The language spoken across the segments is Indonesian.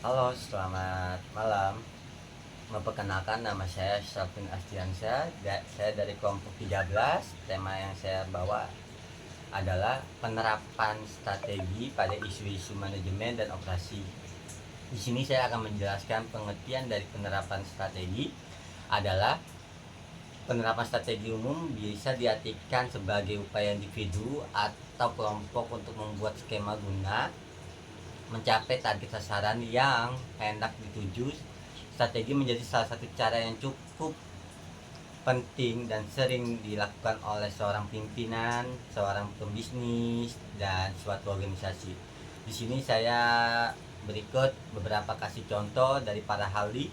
Halo, selamat malam. Memperkenalkan, nama saya Syafrin Astiansyah. Saya dari kelompok 13. Tema yang saya bawa adalah penerapan strategi pada isu-isu manajemen dan operasi. Di sini saya akan menjelaskan pengertian dari penerapan strategi adalah penerapan strategi umum bisa diartikan sebagai upaya individu atau kelompok untuk membuat skema guna mencapai target sasaran yang hendak dituju. Strategi menjadi salah satu cara yang cukup penting dan sering dilakukan oleh seorang pimpinan, seorang pembisnis, dan suatu organisasi. Di sini saya berikut beberapa kasih contoh dari para ahli.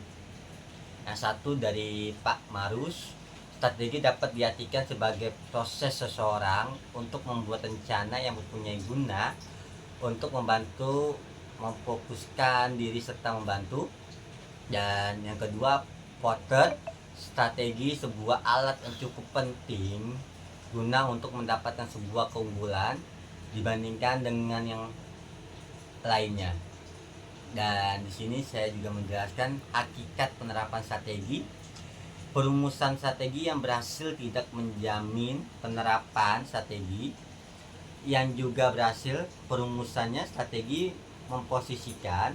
Yang satu dari Pak Marus. Strategi dapat diartikan sebagai proses seseorang untuk membuat rencana yang mempunyai guna untuk membantu memfokuskan diri serta membantu. Dan yang kedua, Potter. Strategi sebuah alat yang cukup penting guna untuk mendapatkan sebuah keunggulan dibandingkan dengan yang lainnya. Dan di sini saya juga menjelaskan hakikat penerapan strategi. Perumusan strategi yang berhasil tidak menjamin penerapan strategi yang juga berhasil. Perumusannya, strategi memposisikan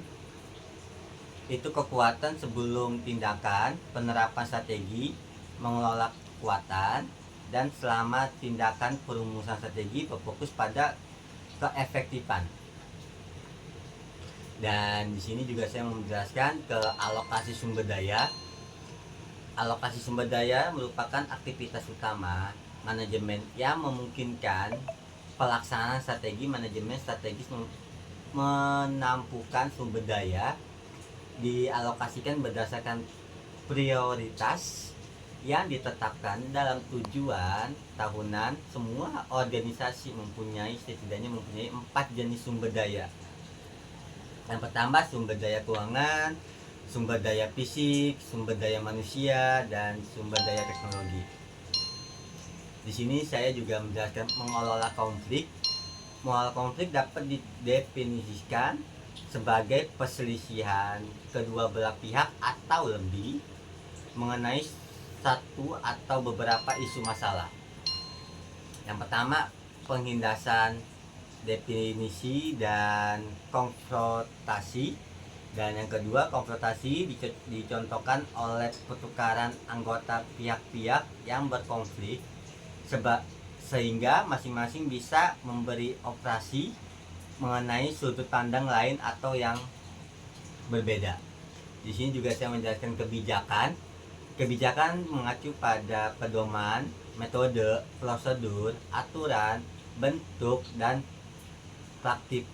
itu kekuatan sebelum tindakan. Penerapan strategi mengelola kekuatan, dan selama tindakan. Perumusan strategi berfokus pada keefektifan. Dan di sini juga saya menjelaskan ke alokasi sumber daya. Alokasi sumber daya merupakan aktivitas utama manajemen yang memungkinkan pelaksanaan strategi. Manajemen strategis menampukan sumber daya dialokasikan berdasarkan prioritas yang ditetapkan dalam tujuan tahunan. Semua organisasi setidaknya mempunyai 4 jenis sumber daya. Yang pertama, sumber daya keuangan, sumber daya fisik, sumber daya manusia, dan sumber daya teknologi. Di sini saya juga menjelaskan mengelola konflik. Mengelola konflik dapat didefinisikan sebagai perselisihan kedua belah pihak atau lebih mengenai satu atau beberapa isu masalah. Yang pertama, penghindasan, definisi, dan konfrontasi. Dan yang kedua, konfrontasi dicontohkan oleh pertukaran anggota pihak-pihak yang berkonflik sehingga masing-masing bisa memberi operasi mengenai sudut pandang lain atau yang berbeda. Di sini juga saya menjelaskan kebijakan. Kebijakan mengacu pada pedoman, metode, prosedur, aturan, bentuk, dan praktik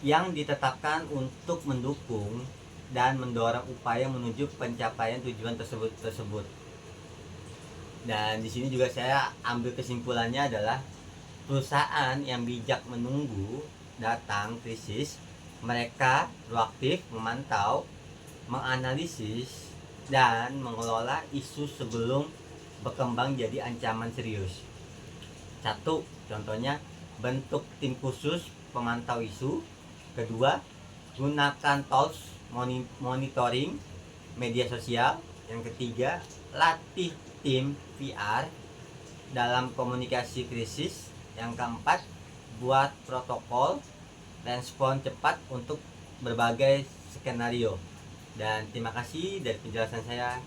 yang ditetapkan untuk mendukung dan mendorong upaya menuju pencapaian tujuan tersebut. Dan di sini juga saya ambil kesimpulannya adalah perusahaan yang bijak menunggu datang krisis. Mereka proaktif memantau, menganalisis, dan mengelola isu sebelum berkembang jadi ancaman serius. Satu contohnya, bentuk tim khusus pemantau isu. Kedua, gunakan tools monitoring media sosial. Yang ketiga, latih tim VR dalam komunikasi krisis. Yang keempat, buat protokol respon cepat untuk berbagai skenario. Dan terima kasih dari penjelasan saya.